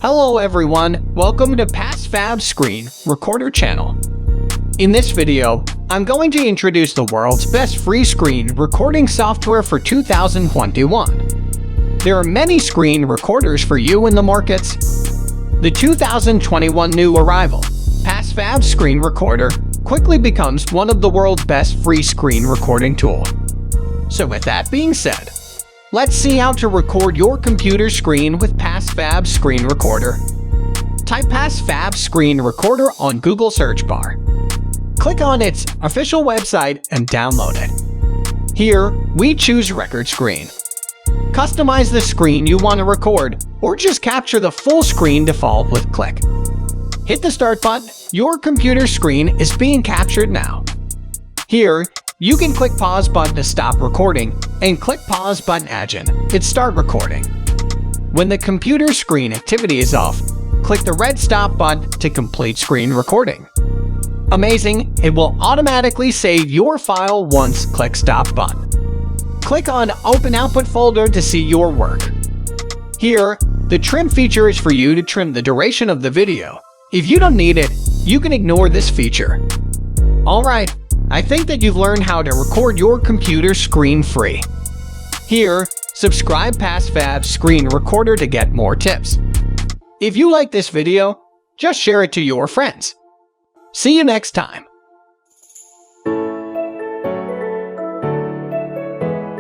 Hello everyone, welcome to PassFab Screen Recorder channel. In this video, I'm going to introduce the world's best free screen recording software for 2021. There are many screen recorders for you in the markets. The 2021 new arrival, PassFab Screen Recorder, quickly becomes one of the world's best free screen recording tool. So with that being said, let's see how to record your computer screen with PassFab Screen Recorder. Type PassFab Screen Recorder on Google search bar. Click on its official website and download it. Here, we choose Record Screen. Customize the screen you want to record, or just capture the full screen default with click. Hit the Start button. Your computer screen is being captured now. Here, you can click Pause button to stop recording, and click Pause button again to start recording. When the computer screen activity is off, click the red Stop button to complete screen recording. Amazing, it will automatically save your file once click Stop button. Click on Open Output folder to see your work. Here, the trim feature is for you to trim the duration of the video. If you don't need it, you can ignore this feature. Alright, I think that you've learned how to record your computer screen free. Here, subscribe PassFab Screen Recorder to get more tips. If you like this video, just share it to your friends. See you next time.